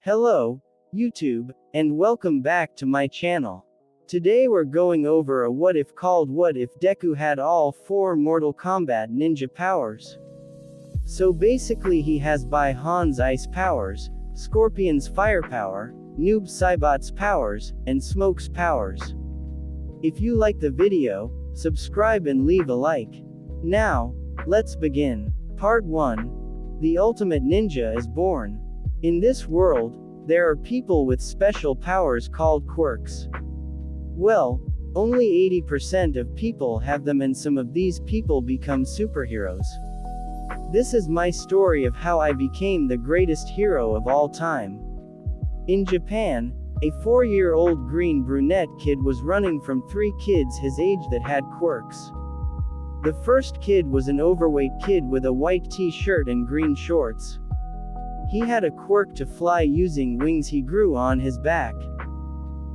Hello, YouTube, and welcome back to my channel. Today we're going over a what if called What If Deku had all 4 Mortal Kombat ninja powers. So basically he has Bai Han's ice powers, Scorpion's fire power, Noob Saibot's powers, and Smoke's powers. If you like the video, subscribe and leave a like. Now, let's begin. Part 1. The Ultimate Ninja is born. In this world, there are people with special powers called quirks. Well, only 80% of people have them, and some of these people become superheroes. This is my story of how I became the greatest hero of all time. In Japan, a 4-year-old green brunette kid was running from 3 kids his age that had quirks. The first kid was an overweight kid with a white t-shirt and green shorts. He had a quirk to fly using wings he grew on his back.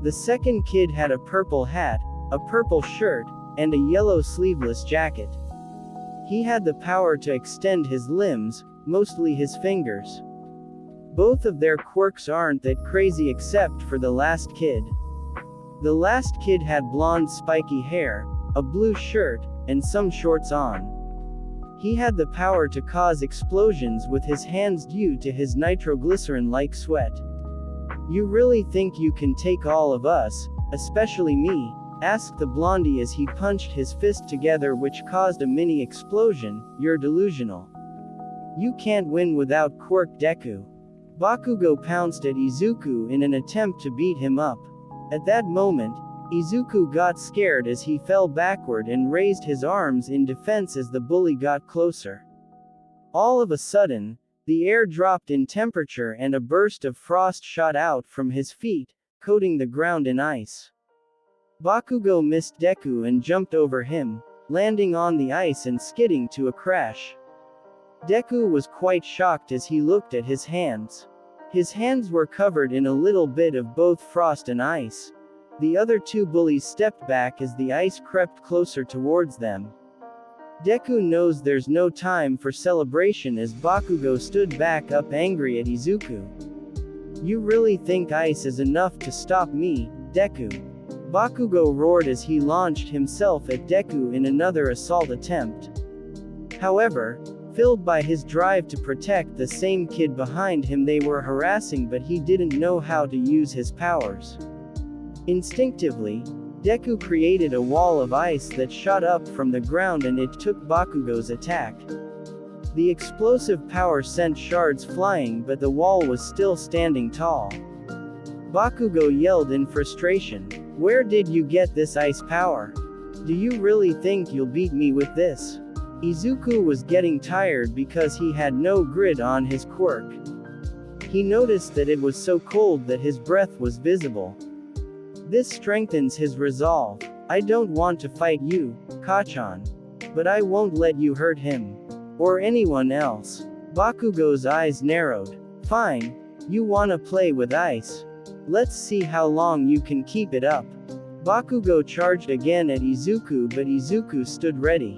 The second kid had a purple hat, a purple shirt, and a yellow sleeveless jacket. He had the power to extend his limbs, mostly his fingers. Both of their quirks aren't that crazy except for the last kid. The last kid had blonde spiky hair, a blue shirt, and some shorts on. He had the power to cause explosions with his hands due to his nitroglycerin-like sweat. "You really think you can take all of us, especially me?" asked the blondie as he punched his fist together, which caused a mini explosion. "You're delusional. You can't win without quirk Deku." Bakugo pounced at Izuku in an attempt to beat him up. At that moment, Izuku got scared as he fell backward and raised his arms in defense as the bully got closer. All of a sudden, the air dropped in temperature and a burst of frost shot out from his feet, coating the ground in ice. Bakugo missed Deku and jumped over him, landing on the ice and skidding to a crash. Deku was quite shocked as he looked at his hands. His hands were covered in a little bit of both frost and ice. The other 2 bullies stepped back as the ice crept closer towards them. Deku knows there's no time for celebration as Bakugo stood back up angry at Izuku. "You really think ice is enough to stop me, Deku?" Bakugo roared as he launched himself at Deku in another assault attempt. However, filled by his drive to protect the same kid behind him they were harassing, but he didn't know how to use his powers. Instinctively, Deku created a wall of ice that shot up from the ground and it took Bakugo's attack. The explosive power sent shards flying, but the wall was still standing tall. Bakugo yelled in frustration, "Where did you get this ice power? Do you really think you'll beat me with this?" Izuku was getting tired because he had no grid on his quirk. He noticed that it was so cold that his breath was visible. This strengthens his resolve. "I don't want to fight you, Kachan. But I won't let you hurt him. Or anyone else." Bakugo's eyes narrowed. "Fine. You wanna play with ice? Let's see how long you can keep it up." Bakugo charged again at Izuku, but Izuku stood ready.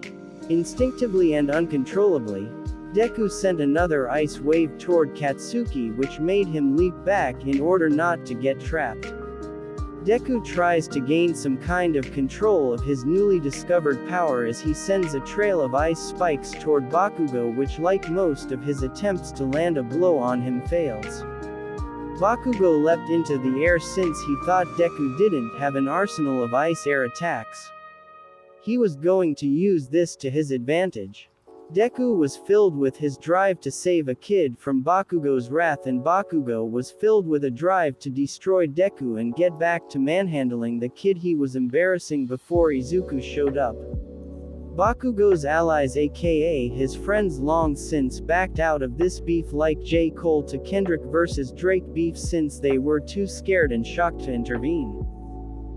Instinctively and uncontrollably, Deku sent another ice wave toward Katsuki, which made him leap back in order not to get trapped. Deku tries to gain some kind of control of his newly discovered power as he sends a trail of ice spikes toward Bakugo, which, like most of his attempts to land a blow on him, fails. Bakugo leapt into the air since he thought Deku didn't have an arsenal of ice air attacks. He was going to use this to his advantage. Deku was filled with his drive to save a kid from Bakugo's wrath, and Bakugo was filled with a drive to destroy Deku and get back to manhandling the kid he was embarrassing before Izuku showed up. Bakugo's allies, aka his friends, long since backed out of this beef, like J. Cole to Kendrick vs. Drake beef, since they were too scared and shocked to intervene.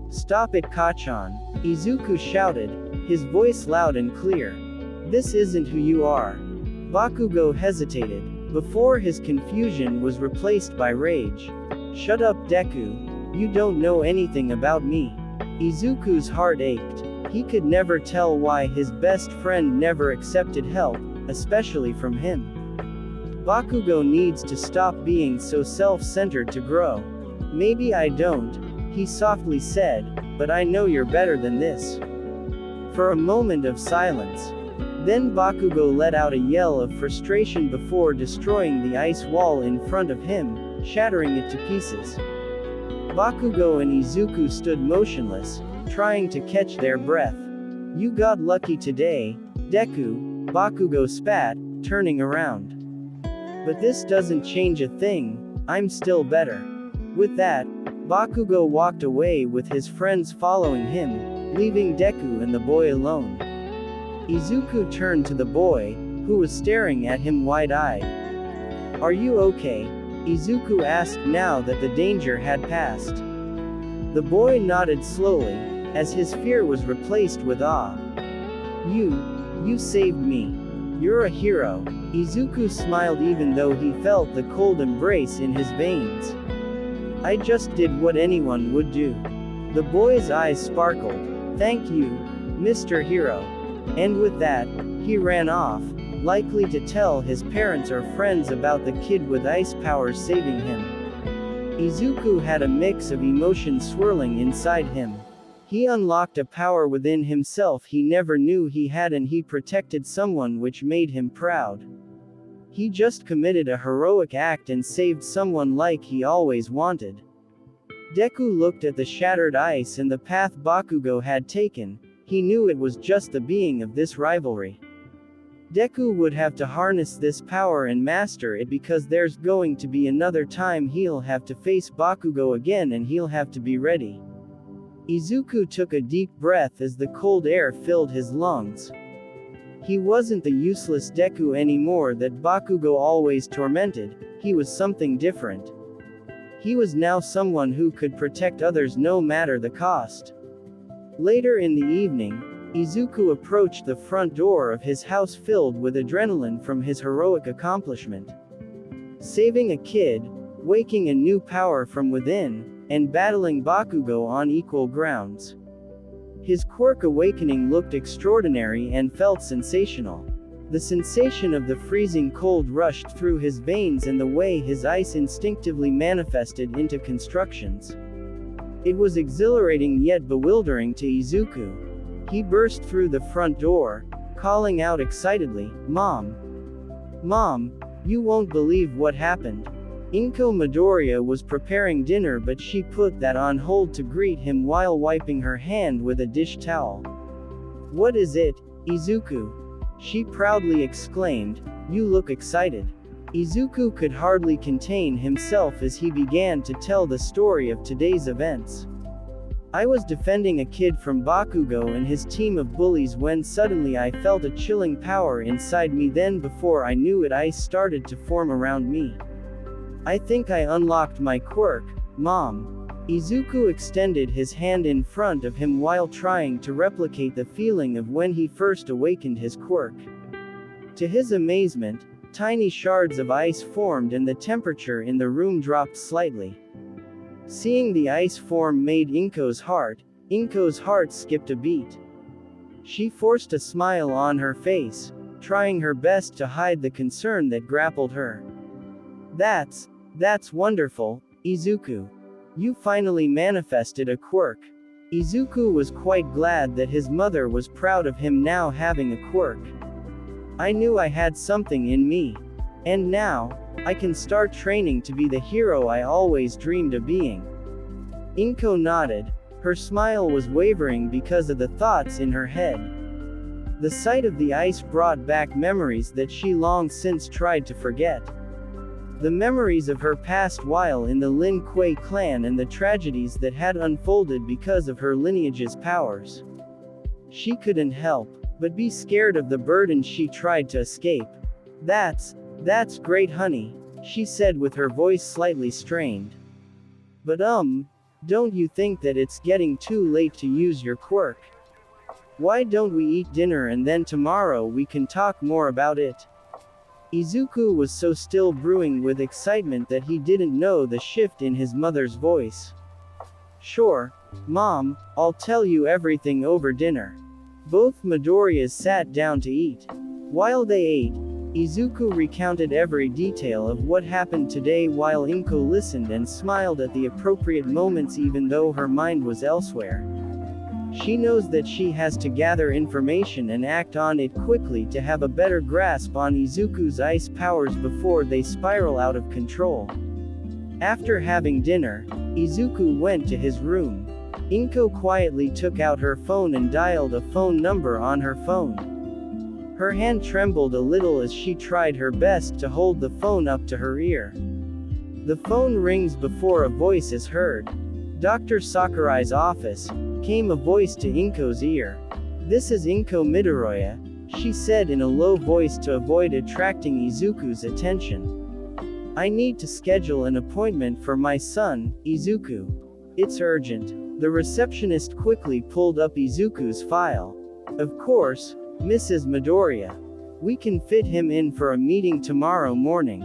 "Stop it, Kachan!" Izuku shouted, his voice loud and clear. "This isn't who you are." Bakugo hesitated, before his confusion was replaced by rage. "Shut up, Deku. You don't know anything about me." Izuku's heart ached. He could never tell why his best friend never accepted help, especially from him. Bakugo needs to stop being so self-centered to grow. Maybe I don't, he softly said, but I know you're better than this. For a moment of silence. Then Bakugo let out a yell of frustration before destroying the ice wall in front of him, shattering it to pieces. Bakugo and Izuku stood motionless, trying to catch their breath. You got lucky today, Deku, Bakugo spat, turning around. But this doesn't change a thing, I'm still better. With that, Bakugo walked away with his friends following him, leaving Deku and the boy alone. Izuku turned to the boy, who was staring at him wide-eyed. Are you okay? Izuku asked now that the danger had passed. The boy nodded slowly, as his fear was replaced with awe. You saved me. You're a hero. Izuku smiled even though he felt the cold embrace in his veins. I just did what anyone would do. The boy's eyes sparkled. Thank you, Mr. Hero. And with that, he ran off, likely to tell his parents or friends about the kid with ice powers saving him. Izuku had a mix of emotions swirling inside him. He unlocked a power within himself he never knew he had, and he protected someone, which made him proud. He just committed a heroic act and saved someone like he always wanted. Deku looked at the shattered ice and the path Bakugo had taken. He knew it was just the beginning of this rivalry. Deku would have to harness this power and master it, because there's going to be another time he'll have to face Bakugo again, and he'll have to be ready. Izuku took a deep breath as the cold air filled his lungs. He wasn't the useless Deku anymore that Bakugo always tormented, he was something different. He was now someone who could protect others no matter the cost. Later in the evening, Izuku approached the front door of his house filled with adrenaline from his heroic accomplishment. Saving a kid, waking a new power from within, and battling Bakugo on equal grounds. His quirk awakening looked extraordinary and felt sensational. The sensation of the freezing cold rushed through his veins, and the way his ice instinctively manifested into constructions. It was exhilarating yet bewildering to Izuku. He burst through the front door, calling out excitedly, "Mom! Mom, you won't believe what happened." Inko Midoriya was preparing dinner, but she put that on hold to greet him while wiping her hand with a dish towel. "What is it, Izuku?" she proudly exclaimed. "You look excited." Izuku could hardly contain himself as he began to tell the story of today's events. "I was defending a kid from Bakugo and his team of bullies when suddenly I felt a chilling power inside me. Then before I knew it, ice started to form around me. I think I unlocked my quirk, Mom." Izuku extended his hand in front of him while trying to replicate the feeling of when he first awakened his quirk. To his amazement, tiny shards of ice formed and the temperature in the room dropped slightly. Seeing the ice form made Inko's heart skipped a beat. She forced a smile on her face, trying her best to hide the concern that grappled her. That's wonderful, Izuku. You finally manifested a quirk." Izuku was quite glad that his mother was proud of him now having a quirk. "I knew I had something in me. And now, I can start training to be the hero I always dreamed of being." Inko nodded. Her smile was wavering because of the thoughts in her head. The sight of the ice brought back memories that she long since tried to forget. The memories of her past while in the Lin Kuei clan and the tragedies that had unfolded because of her lineage's powers. She couldn't help but be scared of the burden she tried to escape. That's great, honey," she said with her voice slightly strained. "But don't you think that it's getting too late to use your quirk? Why don't we eat dinner and then tomorrow we can talk more about it?" Izuku was so still brewing with excitement that he didn't know the shift in his mother's voice. "Sure, Mom, I'll tell you everything over dinner." Both Midoriyas sat down to eat. While they ate, Izuku recounted every detail of what happened today while Inko listened and smiled at the appropriate moments even though her mind was elsewhere. She knows that she has to gather information and act on it quickly to have a better grasp on Izuku's ice powers before they spiral out of control. After having dinner, Izuku went to his room. Inko quietly took out her phone and dialed a phone number on her phone. Her hand trembled a little as she tried her best to hold the phone up to her ear. The phone rings before a voice is heard. Dr. Sakurai's office, came a voice to Inko's ear. "This is Inko Midoriya," she said in a low voice to avoid attracting Izuku's attention. "I need to schedule an appointment for my son, Izuku. It's urgent." The receptionist quickly pulled up Izuku's file. "Of course, Mrs. Midoriya. We can fit him in for a meeting tomorrow morning.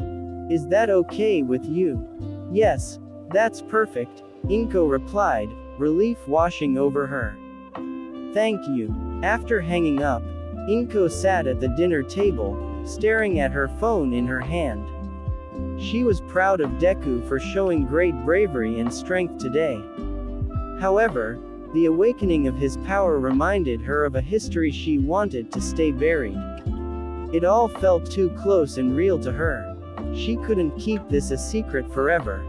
Is that okay with you?" "Yes, that's perfect," Inko replied, relief washing over her. "Thank you." After hanging up, Inko sat at the dinner table, staring at her phone in her hand. She was proud of Deku for showing great bravery and strength today. However, the awakening of his power reminded her of a history she wanted to stay buried. It all felt too close and real to her. She couldn't keep this a secret forever.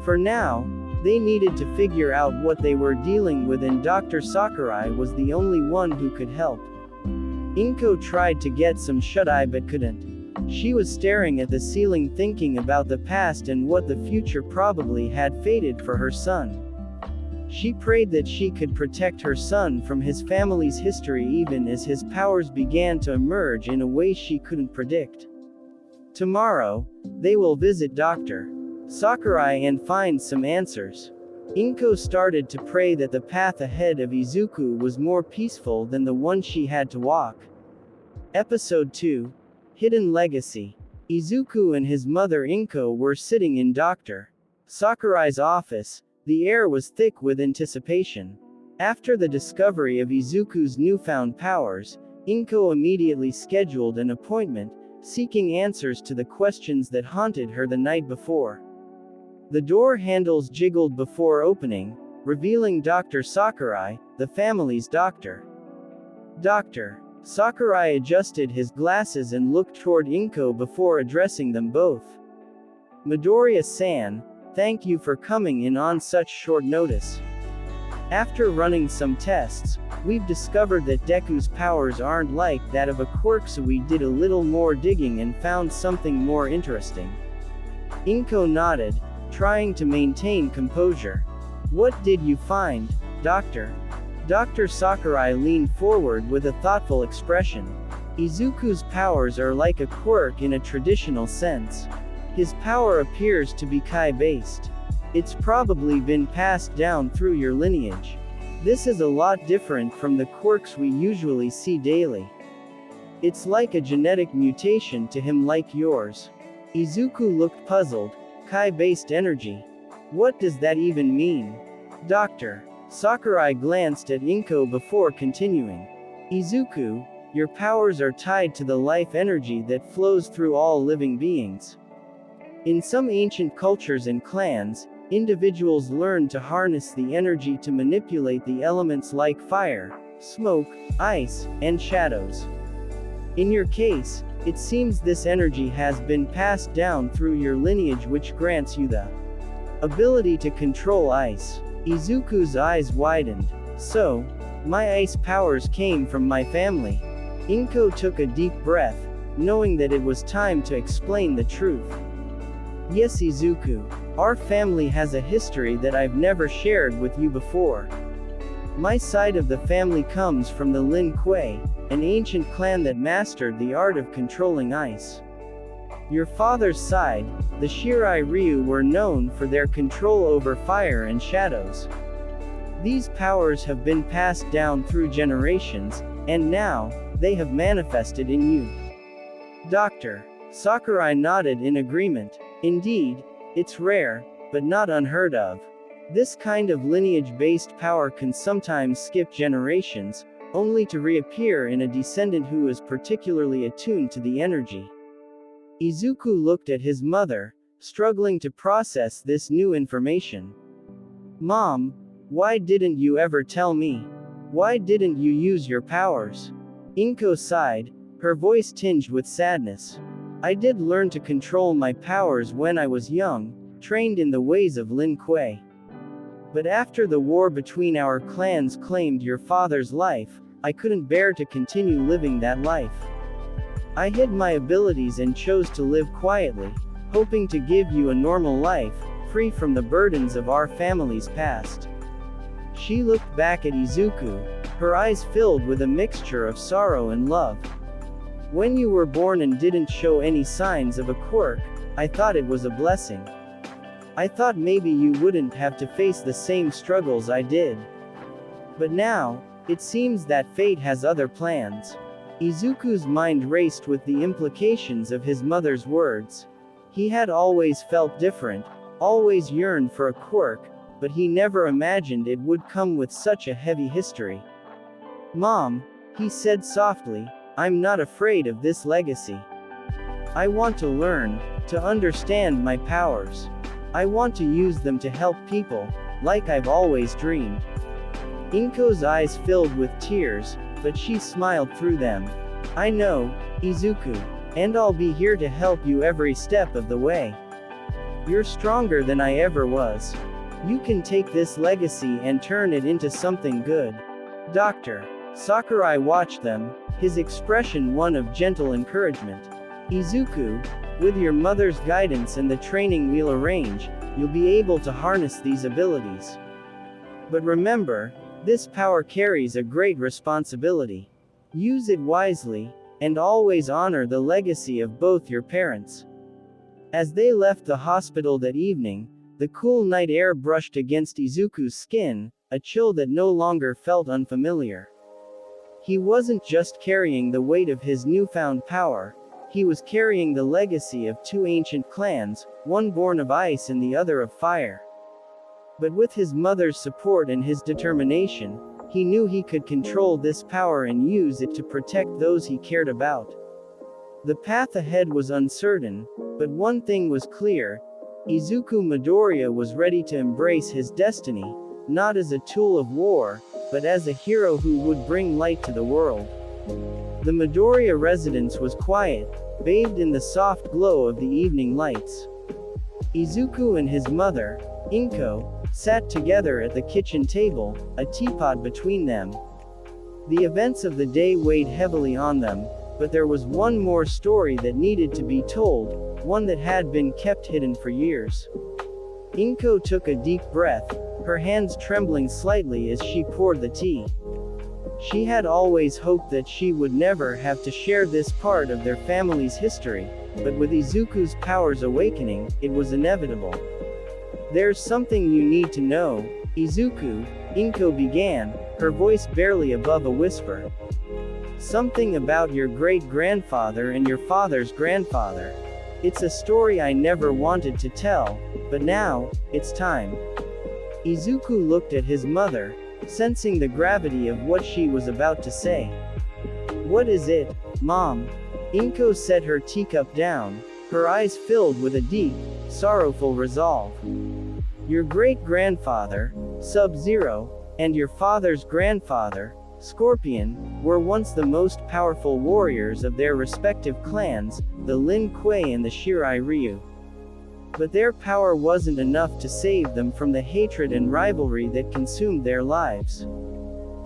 For now, they needed to figure out what they were dealing with, and Dr. Sakurai was the only one who could help. Inko tried to get some shut-eye but couldn't. She was staring at the ceiling thinking about the past and what the future probably had fated for her son. She prayed that she could protect her son from his family's history even as his powers began to emerge in a way she couldn't predict. Tomorrow, they will visit Dr. Sakurai and find some answers. Inko started to pray that the path ahead of Izuku was more peaceful than the one she had to walk. Episode 2. Hidden Legacy. Izuku and his mother Inko were sitting in Dr. Sakurai's office. The air was thick with anticipation. After the discovery of Izuku's newfound powers, Inko immediately scheduled an appointment, seeking answers to the questions that haunted her the night before. The door handles jiggled before opening, revealing Dr. Sakurai, the family's doctor. Dr. Sakurai adjusted his glasses and looked toward Inko before addressing them both. "Midoriya-san, thank you for coming in on such short notice. After running some tests, we've discovered that Deku's powers aren't like that of a quirk, so we did a little more digging and found something more interesting." Inko nodded, trying to maintain composure. "What did you find, Doctor?" Dr. Sakurai leaned forward with a thoughtful expression. "Izuku's powers are like a quirk in a traditional sense. His power appears to be Kai-based. It's probably been passed down through your lineage. This is a lot different from the quirks we usually see daily. It's like a genetic mutation to him like yours." Izuku looked puzzled. "Kai-based energy? What does that even mean?" Dr. Sakurai glanced at Inko before continuing. "Izuku, your powers are tied to the life energy that flows through all living beings. In some ancient cultures and clans, individuals learn to harness the energy to manipulate the elements like fire, smoke, ice, and shadows. In your case, it seems this energy has been passed down through your lineage, which grants you the ability to control ice." Izuku's eyes widened. "So, my ice powers came from my family?" Inko took a deep breath, knowing that it was time to explain the truth. "Yes, Izuku. Our family has a history that I've never shared with you before. My side of the family comes from the Kuei, an ancient clan that mastered the art of controlling ice. Your father's side, the Shirai Ryu, were known for their control over fire and shadows. These powers have been passed down through generations, and now, they have manifested in you." Dr. Sakurai nodded in agreement. "Indeed, it's rare, but not unheard of. This kind of lineage-based power can sometimes skip generations, only to reappear in a descendant who is particularly attuned to the energy. Izuku looked at his mother, struggling to process this new information. Mom, why didn't you ever tell me? Why didn't you use your powers? Inko sighed, her voice tinged with sadness. I did learn to control my powers when I was young, trained in the ways of Lin Kuei. But after the war between our clans claimed your father's life, I couldn't bear to continue living that life. I hid my abilities and chose to live quietly, hoping to give you a normal life, free from the burdens of our family's past. She looked back at Izuku, her eyes filled with a mixture of sorrow and love. When you were born and didn't show any signs of a quirk, I thought it was a blessing. I thought maybe you wouldn't have to face the same struggles I did. But now, it seems that fate has other plans. Izuku's mind raced with the implications of his mother's words. He had always felt different, always yearned for a quirk, but he never imagined it would come with such a heavy history. Mom, he said softly, I'm not afraid of this legacy. I want to learn, to understand my powers. I want to use them to help people, like I've always dreamed. Inko's eyes filled with tears, but she smiled through them. I know, Izuku, and I'll be here to help you every step of the way. You're stronger than I ever was. You can take this legacy and turn it into something good. Dr. Sakurai watched them, his expression one of gentle encouragement. Izuku, with your mother's guidance and the training we'll arrange, you'll be able to harness these abilities. But remember, this power carries a great responsibility. Use it wisely, and always honor the legacy of both your parents. As they left the hospital that evening, the cool night air brushed against Izuku's skin, a chill that no longer felt unfamiliar. He wasn't just carrying the weight of his newfound power, he was carrying the legacy of two ancient clans, one born of ice and the other of fire. But with his mother's support and his determination, he knew he could control this power and use it to protect those he cared about. The path ahead was uncertain, but one thing was clear: Izuku Midoriya was ready to embrace his destiny, not as a tool of war, but as a hero who would bring light to the world. The Midoriya residence was quiet, bathed in the soft glow of the evening lights. Izuku and his mother, Inko, sat together at the kitchen table, a teapot between them. The events of the day weighed heavily on them, but there was one more story that needed to be told, one that had been kept hidden for years. Inko took a deep breath, her hands trembling slightly as she poured the tea. She had always hoped that she would never have to share this part of their family's history, but with Izuku's powers awakening, it was inevitable. There's something you need to know, Izuku, Inko began, her voice barely above a whisper. Something about your great-grandfather and your father's grandfather. It's a story I never wanted to tell, but now, it's time. Izuku looked at his mother, sensing the gravity of what she was about to say. What is it, Mom? Inko set her teacup down, her eyes filled with a deep, sorrowful resolve. Your great-grandfather, Sub-Zero, and your father's grandfather, Scorpion, were once the most powerful warriors of their respective clans, the Lin Kuei and the Shirai Ryu. But their power wasn't enough to save them from the hatred and rivalry that consumed their lives.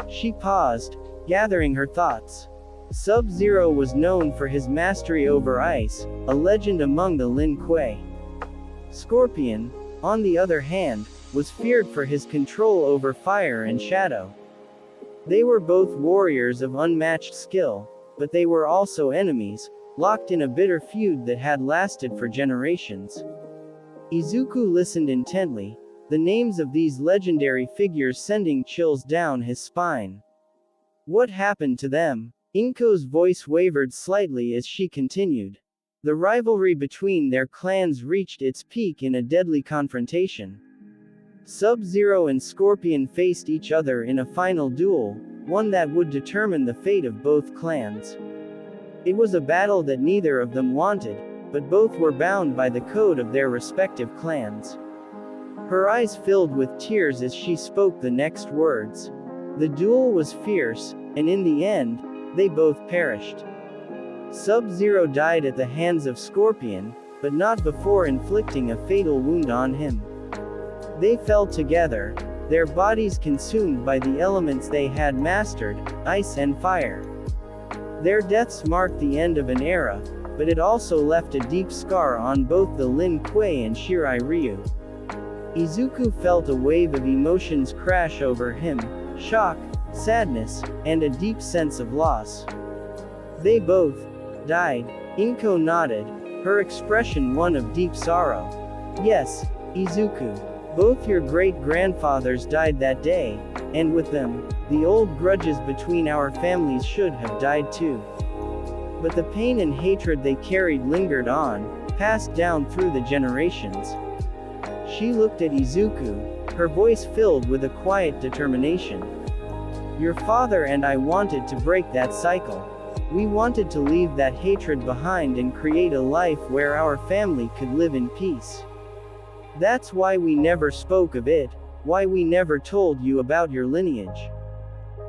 She paused, gathering her thoughts. Sub-Zero was known for his mastery over ice, a legend among the Lin Kuei. Scorpion, on the other hand, was feared for his control over fire and shadow. They were both warriors of unmatched skill, but they were also enemies, locked in a bitter feud that had lasted for generations. Izuku listened intently, the names of these legendary figures sending chills down his spine. What happened to them? Inko's voice wavered slightly as she continued. The rivalry between their clans reached its peak in a deadly confrontation. Sub-Zero and Scorpion faced each other in a final duel, one that would determine the fate of both clans. It was a battle that neither of them wanted, but both were bound by the code of their respective clans. Her eyes filled with tears as she spoke the next words. The duel was fierce, and in the end, they both perished. Sub-Zero died at the hands of Scorpion, but not before inflicting a fatal wound on him. They fell together, their bodies consumed by the elements they had mastered, ice and fire. Their deaths marked the end of an era, but it also left a deep scar on both the Lin Kuei and Shirai Ryu. Izuku felt a wave of emotions crash over him, shock, sadness, and a deep sense of loss. They both died. Inko nodded, her expression one of deep sorrow. Yes, Izuku. Both your great-grandfathers died that day, and with them, the old grudges between our families should have died too. But the pain and hatred they carried lingered on, passed down through the generations. She looked at Izuku, her voice filled with a quiet determination. Your father and I wanted to break that cycle. We wanted to leave that hatred behind and create a life where our family could live in peace. That's why we never spoke of it, why we never told you about your lineage.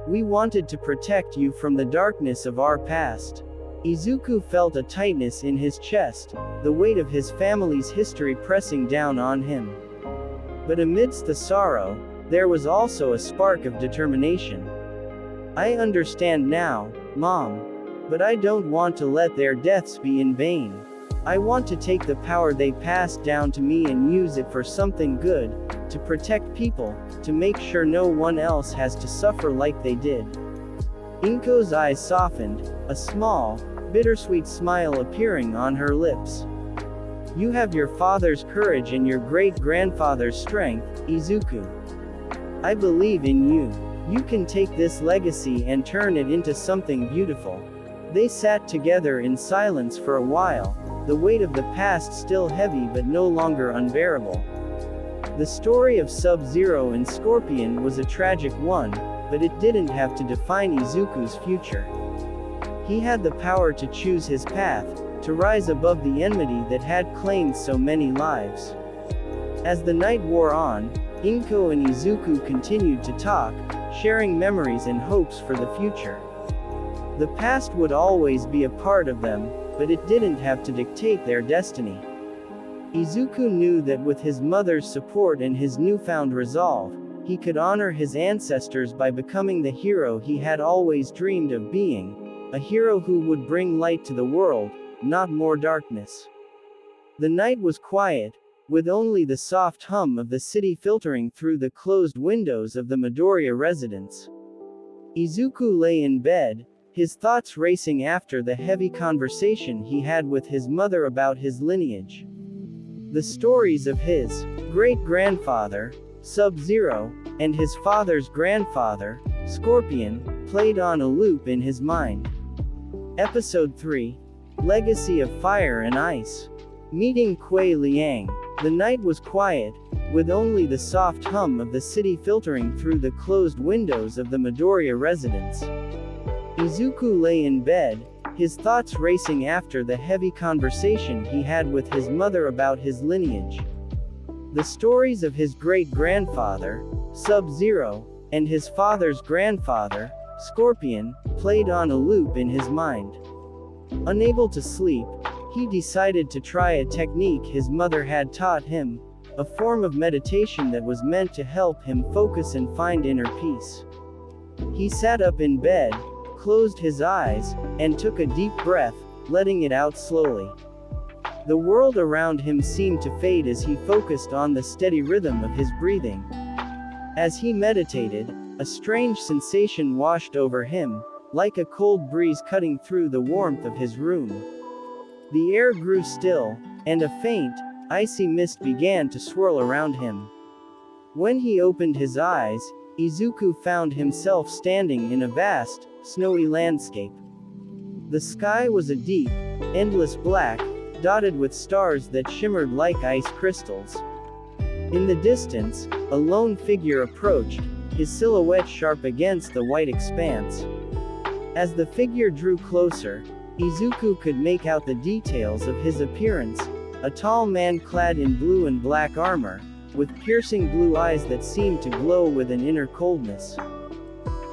We wanted to protect you from the darkness of our past. Izuku felt a tightness in his chest, the weight of his family's history pressing down on him. But amidst the sorrow, there was also a spark of determination. I understand now, Mom. But I don't want to let their deaths be in vain. I want to take the power they passed down to me and use it for something good, to protect people, to make sure no one else has to suffer like they did. Inko's eyes softened, a small, bittersweet smile appearing on her lips. You have your father's courage and your great-grandfather's strength, Izuku. I believe in you. You can take this legacy and turn it into something beautiful. They sat together in silence for a while, the weight of the past still heavy but no longer unbearable. The story of Sub-Zero and Scorpion was a tragic one, but it didn't have to define Izuku's future. He had the power to choose his path, to rise above the enmity that had claimed so many lives. As the night wore on, Inko and Izuku continued to talk, sharing memories and hopes for the future. The past would always be a part of them, but it didn't have to dictate their destiny. Izuku knew that with his mother's support and his newfound resolve, he could honor his ancestors by becoming the hero he had always dreamed of being, a hero who would bring light to the world, not more darkness. The night was quiet, with only the soft hum of the city filtering through the closed windows of the Midoriya residence. Izuku lay in bed, his thoughts racing after the heavy conversation he had with his mother about his lineage. The stories of his great-grandfather, Sub-Zero, and his father's grandfather, Scorpion, played on a loop in his mind. Episode 3. Legacy of Fire and Ice. Meeting Kuei Liang. The night was quiet, with only the soft hum of the city filtering through the closed windows of the Midoriya residence. Izuku lay in bed, his thoughts racing after the heavy conversation he had with his mother about his lineage. The stories of his great-grandfather, Sub-Zero, and his father's grandfather, Scorpion, played on a loop in his mind. Unable to sleep, he decided to try a technique his mother had taught him, a form of meditation that was meant to help him focus and find inner peace. He sat up in bed, closed his eyes, and took a deep breath, letting it out slowly. The world around him seemed to fade as he focused on the steady rhythm of his breathing. As he meditated, a strange sensation washed over him, like a cold breeze cutting through the warmth of his room. The air grew still, and a faint, icy mist began to swirl around him. When he opened his eyes, Izuku found himself standing in a vast, snowy landscape. The sky was a deep, endless black, dotted with stars that shimmered like ice crystals. In the distance, a lone figure approached, his silhouette sharp against the white expanse. As the figure drew closer, Izuku could make out the details of his appearance, a tall man clad in blue and black armor, with piercing blue eyes that seemed to glow with an inner coldness.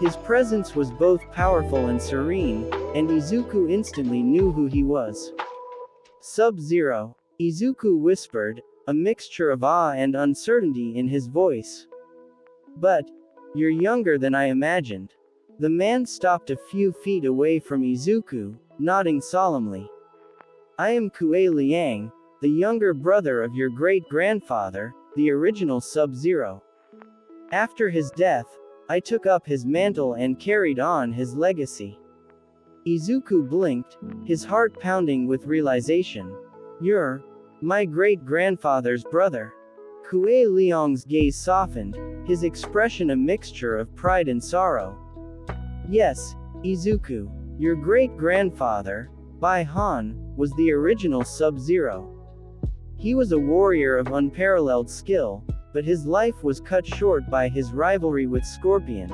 His presence was both powerful and serene, and Izuku instantly knew who he was. Sub-Zero, Izuku whispered, a mixture of awe and uncertainty in his voice. But, you're younger than I imagined. The man stopped a few feet away from Izuku, nodding solemnly. I am Kuei Liang, the younger brother of your great-grandfather, the original Sub-Zero. After his death, I took up his mantle and carried on his legacy. Izuku blinked, his heart pounding with realization. You're my great-grandfather's brother. Kuei Liang's gaze softened, his expression a mixture of pride and sorrow. Yes, Izuku, your great-grandfather, Bai Han, was the original Sub-Zero. He was a warrior of unparalleled skill, but his life was cut short by his rivalry with Scorpion.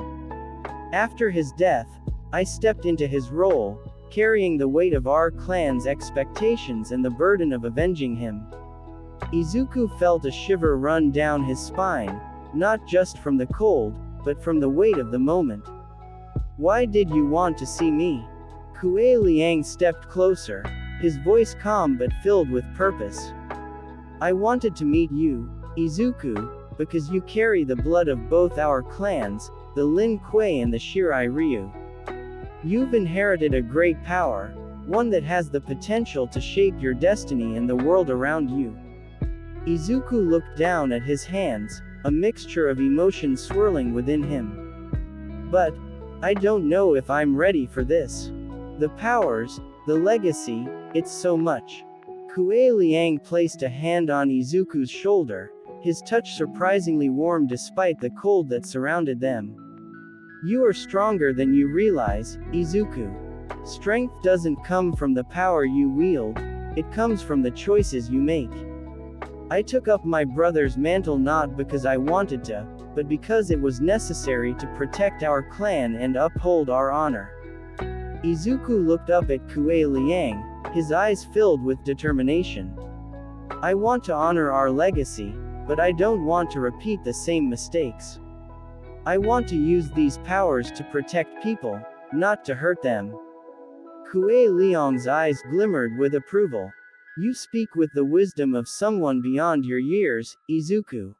After his death, I stepped into his role, carrying the weight of our clan's expectations and the burden of avenging him. Izuku felt a shiver run down his spine, not just from the cold, but from the weight of the moment. Why did you want to see me? Kuei Liang stepped closer, his voice calm but filled with purpose. I wanted to meet you, Izuku, because you carry the blood of both our clans, the Lin Kuei and the Shirai Ryu. You've inherited a great power, one that has the potential to shape your destiny and the world around you. Izuku looked down at his hands, a mixture of emotion swirling within him. But, I don't know if I'm ready for this. The powers, the legacy, it's so much. Kuei Liang placed a hand on Izuku's shoulder, his touch surprisingly warm despite the cold that surrounded them. You are stronger than you realize, Izuku. Strength doesn't come from the power you wield, it comes from the choices you make. I took up my brother's mantle not because I wanted to, but because it was necessary to protect our clan and uphold our honor. Izuku looked up at Kuei Liang, his eyes filled with determination. I want to honor our legacy, but I don't want to repeat the same mistakes. I want to use these powers to protect people, not to hurt them. Kuei Liang's eyes glimmered with approval. You speak with the wisdom of someone beyond your years, Izuku.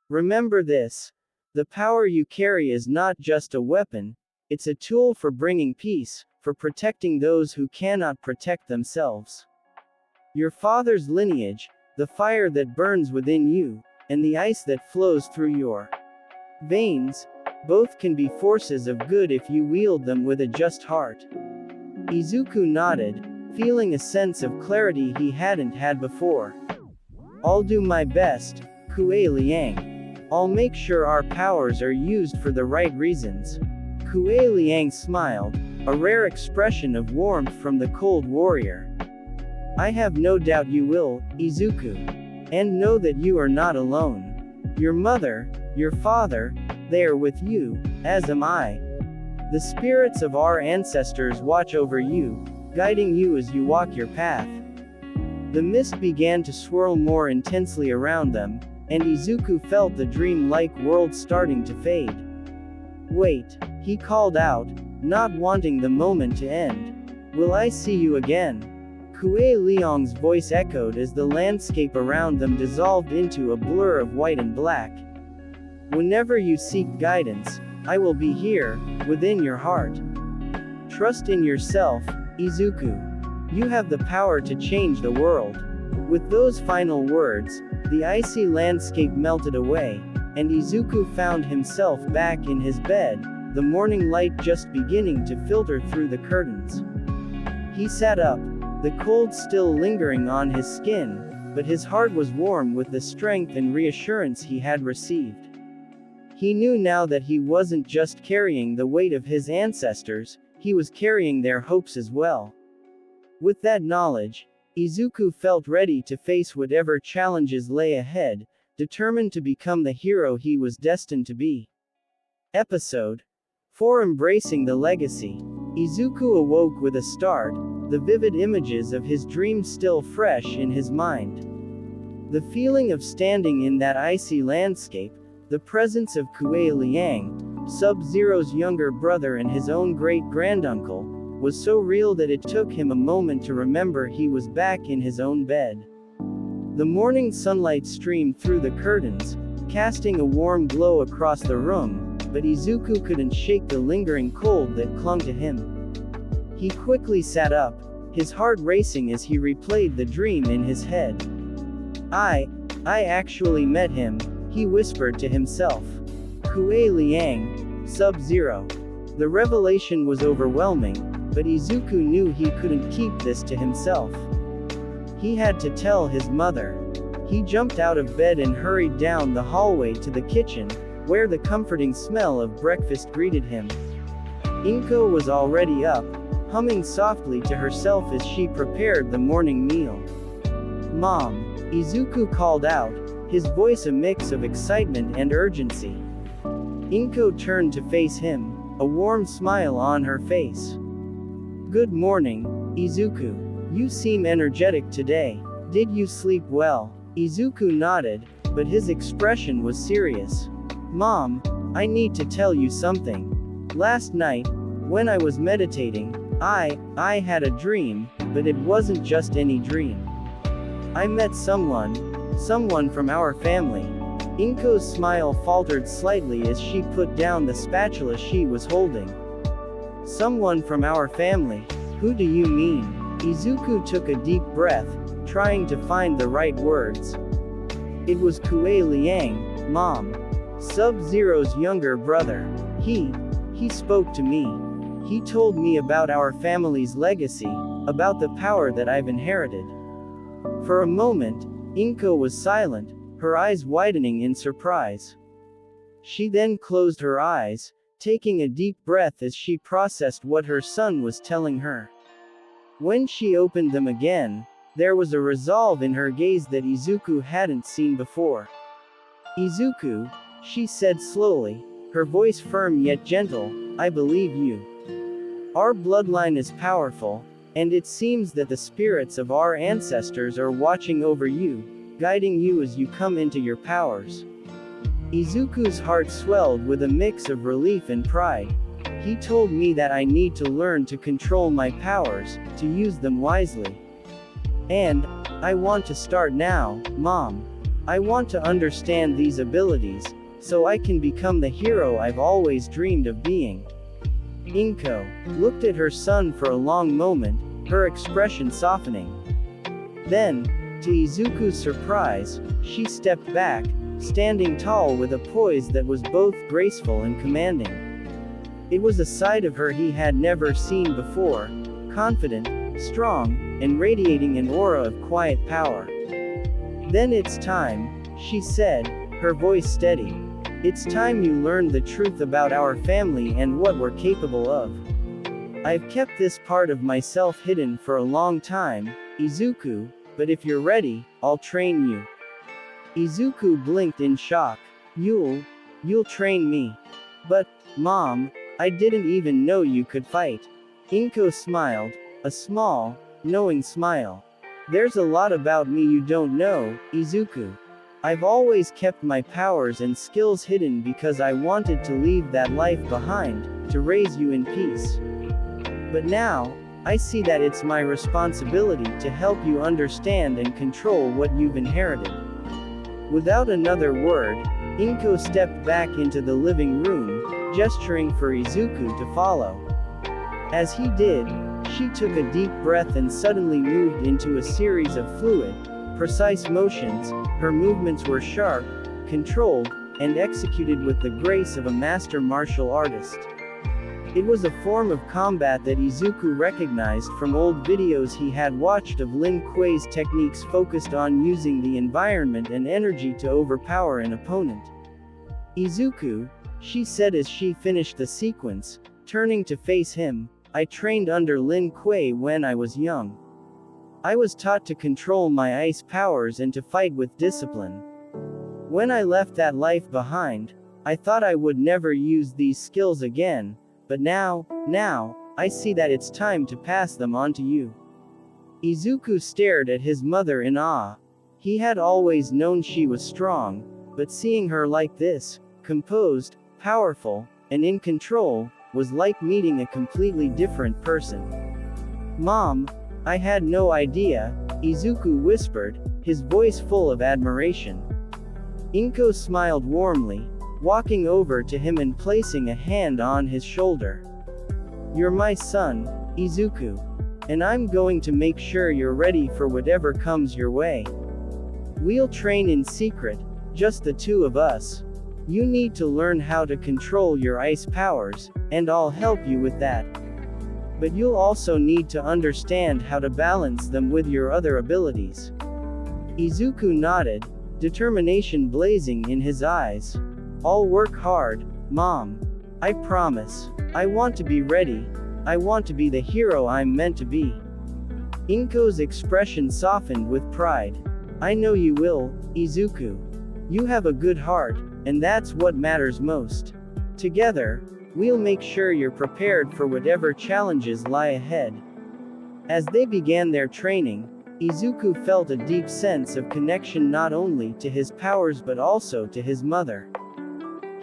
Remember this. The power you carry is not just a weapon, it's a tool for bringing peace, for protecting those who cannot protect themselves. Your father's lineage, the fire that burns within you, and the ice that flows through your veins, both can be forces of good if you wield them with a just heart. Izuku nodded, feeling a sense of clarity he hadn't had before. I'll do my best, Kuei Liang. I'll make sure our powers are used for the right reasons. Kuei Liang smiled, a rare expression of warmth from the cold warrior. I have no doubt you will, Izuku. And know that you are not alone. Your mother, your father, they are with you, as am I. The spirits of our ancestors watch over you, guiding you as you walk your path. The mist began to swirl more intensely around them, and Izuku felt the dream-like world starting to fade. Wait, he called out, not wanting the moment to end. Will I see you again? Kuei Liang's voice echoed as the landscape around them dissolved into a blur of white and black. Whenever you seek guidance, I will be here, within your heart. Trust in yourself, Izuku. You have the power to change the world. With those final words, the icy landscape melted away, and Izuku found himself back in his bed, the morning light just beginning to filter through the curtains. He sat up, the cold still lingering on his skin, but his heart was warm with the strength and reassurance he had received. He knew now that he wasn't just carrying the weight of his ancestors, he was carrying their hopes as well. With that knowledge, Izuku felt ready to face whatever challenges lay ahead, determined to become the hero he was destined to be. Episode 4 Embracing the Legacy. Izuku awoke with a start, the vivid images of his dreams still fresh in his mind. The feeling of standing in that icy landscape, the presence of Kuei Liang, Sub-Zero's younger brother and his own great-granduncle, was so real that it took him a moment to remember he was back in his own bed. The morning sunlight streamed through the curtains, casting a warm glow across the room, but Izuku couldn't shake the lingering cold that clung to him. He quickly sat up, his heart racing as he replayed the dream in his head. I actually met him, he whispered to himself. Kuei Liang, Sub-Zero. The revelation was overwhelming, but Izuku knew he couldn't keep this to himself. He had to tell his mother. He jumped out of bed and hurried down the hallway to the kitchen, where the comforting smell of breakfast greeted him. Inko was already up, humming softly to herself as she prepared the morning meal. "Mom," Izuku called out, his voice a mix of excitement and urgency. Inko turned to face him, a warm smile on her face. "Good morning, Izuku. You seem energetic today. Did you sleep well?" Izuku nodded, but his expression was serious. "Mom, I need to tell you something. Last night, when I was meditating, I had a dream, but it wasn't just any dream. I met someone from our family." Inko's smile faltered slightly as she put down the spatula she was holding. "Someone from our family? Who do you mean?" Izuku took a deep breath, trying to find the right words. "It was Kuei Liang, Mom. Sub-Zero's younger brother. He spoke to me. He told me about our family's legacy, about the power that I've inherited." For a moment, Inko was silent, her eyes widening in surprise. She then closed her eyes, taking a deep breath as she processed what her son was telling her. When she opened them again, there was a resolve in her gaze that Izuku hadn't seen before. "Izuku," she said slowly, her voice firm yet gentle, "I believe you. Our bloodline is powerful, and it seems that the spirits of our ancestors are watching over you, guiding you as you come into your powers." Izuku's heart swelled with a mix of relief and pride. "He told me that I need to learn to control my powers, to use them wisely. And I want to start now, Mom. I want to understand these abilities, so I can become the hero I've always dreamed of being." Inko looked at her son for a long moment, her expression softening. Then, to Izuku's surprise, she stepped back, standing tall with a poise that was both graceful and commanding. It was a side of her he had never seen before, confident, strong, and radiating an aura of quiet power. "Then it's time," she said, her voice steady. "It's time you learned the truth about our family and what we're capable of. I've kept this part of myself hidden for a long time, Izuku, but if you're ready, I'll train you." Izuku blinked in shock. You'll train me? But, Mom, I didn't even know you could fight." Inko smiled, a small, knowing smile. "There's a lot about me you don't know, Izuku. I've always kept my powers and skills hidden because I wanted to leave that life behind, to raise you in peace. But now, I see that it's my responsibility to help you understand and control what you've inherited." Without another word, Inko stepped back into the living room, gesturing for Izuku to follow. As he did, she took a deep breath and suddenly moved into a series of fluid, precise motions. Her movements were sharp, controlled, and executed with the grace of a master martial artist. It was a form of combat that Izuku recognized from old videos he had watched of Lin Kuei's techniques focused on using the environment and energy to overpower an opponent. "Izuku," she said as she finished the sequence, turning to face him, "I trained under Lin Kuei when I was young. I was taught to control my ice powers and to fight with discipline. When I left that life behind, I thought I would never use these skills again, but now, I see that it's time to pass them on to you." Izuku stared at his mother in awe. He had always known she was strong, but seeing her like this, composed, powerful, and in control, was like meeting a completely different person. "Mom, I had no idea," Izuku whispered, his voice full of admiration. Inko smiled warmly, walking over to him and placing a hand on his shoulder. "You're my son, Izuku. And I'm going to make sure you're ready for whatever comes your way. We'll train in secret, just the two of us. You need to learn how to control your ice powers, and I'll help you with that. But you'll also need to understand how to balance them with your other abilities." Izuku nodded, determination blazing in his eyes. "I'll work hard, Mom. I promise. I want to be ready. I want to be the hero I'm meant to be." Inko's expression softened with pride. "I know you will, Izuku. You have a good heart, and that's what matters most. Together, we'll make sure you're prepared for whatever challenges lie ahead." As they began their training, Izuku felt a deep sense of connection not only to his powers but also to his mother.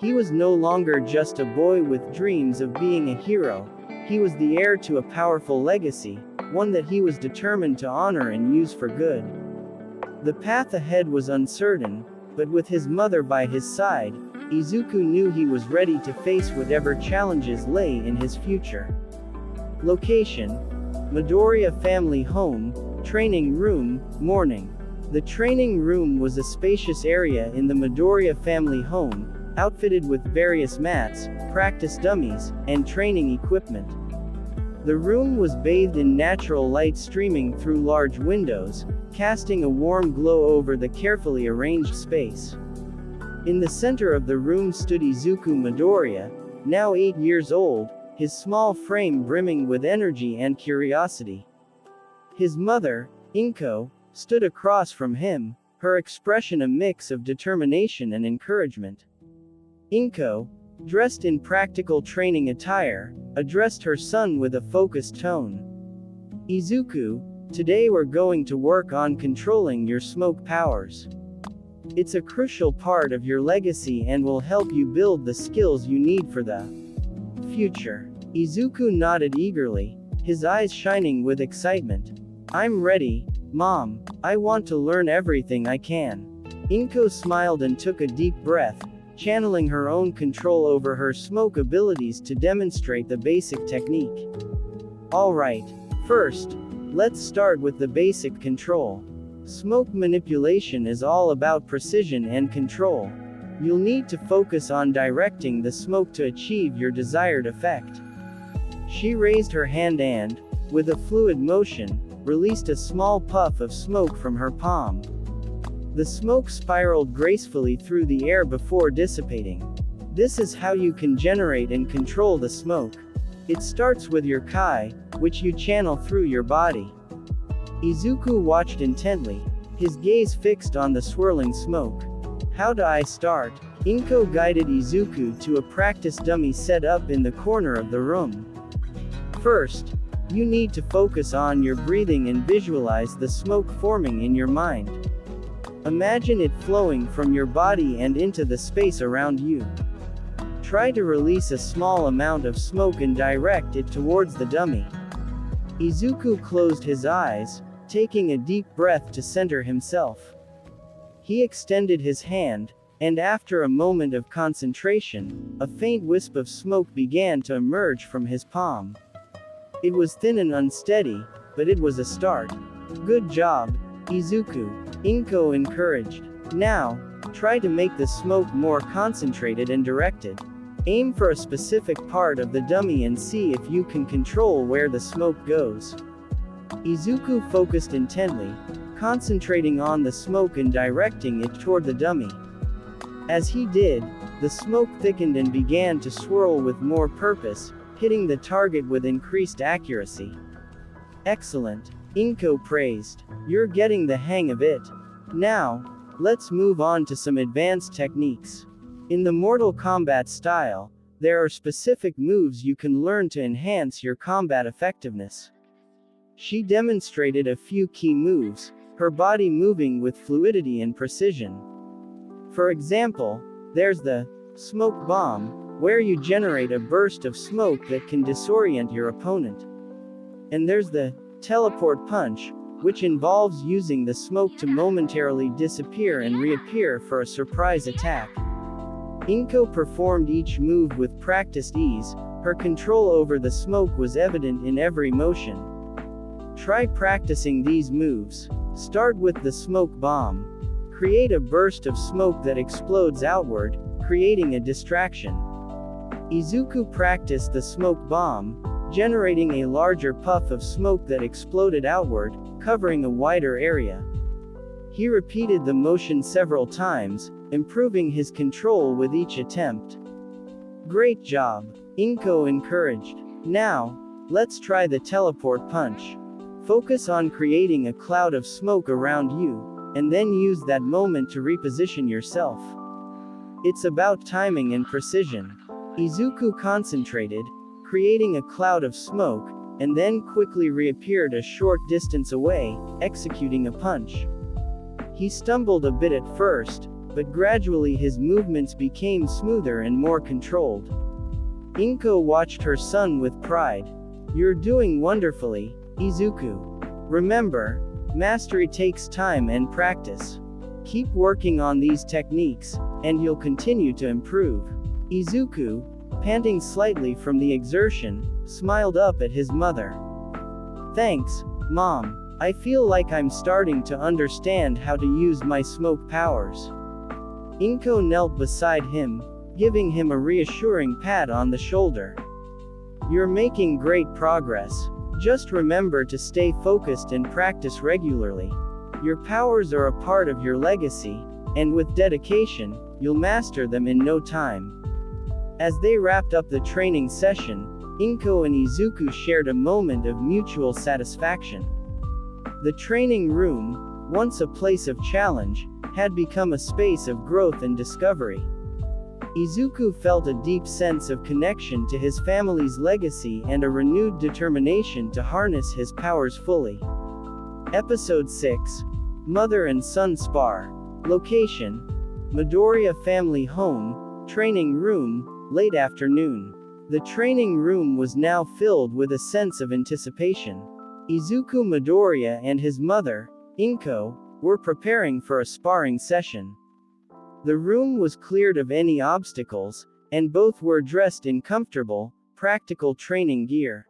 He was no longer just a boy with dreams of being a hero. He was the heir to a powerful legacy, one that he was determined to honor and use for good. The path ahead was uncertain, but with his mother by his side, Izuku knew he was ready to face whatever challenges lay in his future. Location: Midoriya family home, training room, morning. The training room was a spacious area in the Midoriya family home, outfitted with various mats, practice dummies, and training equipment. The room was bathed in natural light streaming through large windows, casting a warm glow over the carefully arranged space. In the center of the room stood Izuku Midoriya, now 8 years old, his small frame brimming with energy and curiosity. His mother, Inko, stood across from him, her expression a mix of determination and encouragement. Inko, dressed in practical training attire, addressed her son with a focused tone. "Izuku, today we're going to work on controlling your smoke powers. It's a crucial part of your legacy and will help you build the skills you need for the future." Izuku nodded eagerly, his eyes shining with excitement. "I'm ready, Mom. I want to learn everything I can." Inko smiled and took a deep breath, channeling her own control over her smoke abilities to demonstrate the basic technique. "Alright, first, let's start with the basic control. Smoke manipulation is all about precision and control. You'll need to focus on directing the smoke to achieve your desired effect." She raised her hand and, with a fluid motion, released a small puff of smoke from her palm. The smoke spiraled gracefully through the air before dissipating. This is how you can generate and control the smoke. It starts with your Kai, which you channel through your body. Izuku watched intently, his gaze fixed on the swirling smoke. "How do I start?" Inko guided Izuku to a practice dummy set up in the corner of the room. "First, you need to focus on your breathing and visualize the smoke forming in your mind. Imagine it flowing from your body and into the space around you. Try to release a small amount of smoke and direct it towards the dummy." Izuku closed his eyes, taking a deep breath to center himself. He extended his hand, and after a moment of concentration, a faint wisp of smoke began to emerge from his palm. It was thin and unsteady, but it was a start. "Good job, Izuku," Inko encouraged. "Now, try to make the smoke more concentrated and directed. Aim for a specific part of the dummy and see if you can control where the smoke goes." Izuku focused intently, concentrating on the smoke and directing it toward the dummy. As he did, the smoke thickened and began to swirl with more purpose, hitting the target with increased accuracy. "Excellent," Inko praised. "You're getting the hang of it. Now, let's move on to some advanced techniques." In the Mortal Kombat style, there are specific moves you can learn to enhance your combat effectiveness. She demonstrated a few key moves, her body moving with fluidity and precision. For example, there's the smoke bomb, where you generate a burst of smoke that can disorient your opponent. And there's the teleport punch, which involves using the smoke to momentarily disappear and reappear for a surprise attack. Inko performed each move with practiced ease, her control over the smoke was evident in every motion. Try practicing these moves. Start with the smoke bomb. Create a burst of smoke that explodes outward, creating a distraction. Izuku practiced the smoke bomb, generating a larger puff of smoke that exploded outward, covering a wider area. He repeated the motion several times, improving his control with each attempt. Great job, Inko encouraged. Now, let's try the teleport punch. Focus on creating a cloud of smoke around you, and then use that moment to reposition yourself. It's about timing and precision. Izuku concentrated, creating a cloud of smoke, and then quickly reappeared a short distance away, executing a punch. He stumbled a bit at first, but gradually his movements became smoother and more controlled. Inko watched her son with pride. You're doing wonderfully, Izuku. Remember, mastery takes time and practice. Keep working on these techniques, and you'll continue to improve. Izuku, panting slightly from the exertion, smiled up at his mother. Thanks, Mom. I feel like I'm starting to understand how to use my smoke powers. Inko knelt beside him, giving him a reassuring pat on the shoulder. You're making great progress. Just remember to stay focused and practice regularly. Your powers are a part of your legacy, and with dedication, you'll master them in no time. As they wrapped up the training session, Inko and Izuku shared a moment of mutual satisfaction. The training room, once a place of challenge, had become a space of growth and discovery. Izuku felt a deep sense of connection to his family's legacy and a renewed determination to harness his powers fully. Episode 6. Mother and Son Spar. Location: Midoriya Family Home, Training Room, late afternoon. The training room was now filled with a sense of anticipation. Izuku Midoriya and his mother, Inko, were preparing for a sparring session. The room was cleared of any obstacles, and both were dressed in comfortable, practical training gear.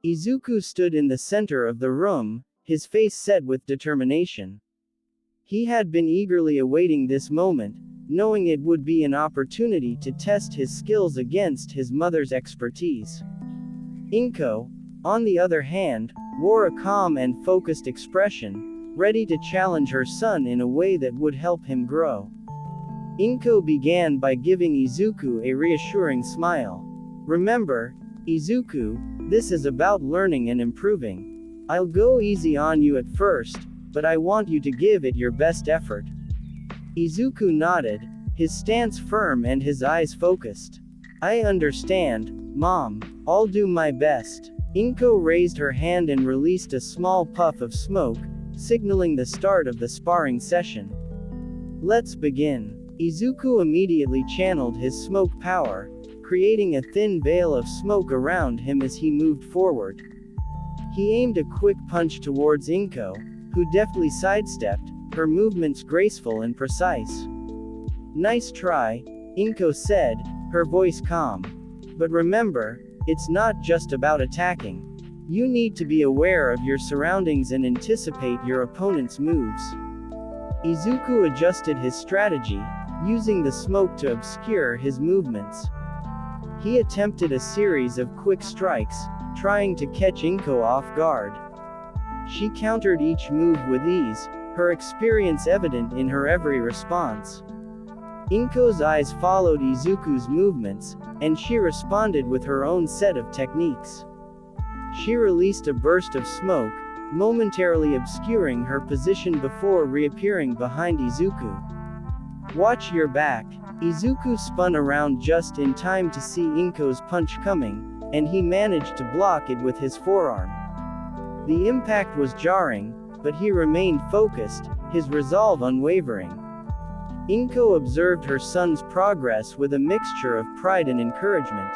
Izuku stood in the center of the room, his face set with determination. He had been eagerly awaiting this moment, knowing it would be an opportunity to test his skills against his mother's expertise. Inko, on the other hand, wore a calm and focused expression, ready to challenge her son in a way that would help him grow. Inko began by giving Izuku a reassuring smile. Remember, Izuku, this is about learning and improving. I'll go easy on you at first, but I want you to give it your best effort. Izuku nodded, his stance firm and his eyes focused. I understand, Mom. I'll do my best. Inko raised her hand and released a small puff of smoke, signaling the start of the sparring session. Let's begin. Izuku immediately channeled his smoke power, creating a thin veil of smoke around him as he moved forward. He aimed a quick punch towards Inko, who deftly sidestepped, her movements graceful and precise. Nice try, Inko said, her voice calm. But remember, it's not just about attacking. You need to be aware of your surroundings and anticipate your opponent's moves. Izuku adjusted his strategy, using the smoke to obscure his movements. He attempted a series of quick strikes, trying to catch Inko off guard. She countered each move with ease, her experience evident in her every response. Inko's eyes followed Izuku's movements, and she responded with her own set of techniques. She released a burst of smoke, momentarily obscuring her position before reappearing behind Izuku. Watch your back, Izuku spun around just in time to see Inko's punch coming, and he managed to block it with his forearm. The impact was jarring, but he remained focused, his resolve unwavering. Inko observed her son's progress with a mixture of pride and encouragement.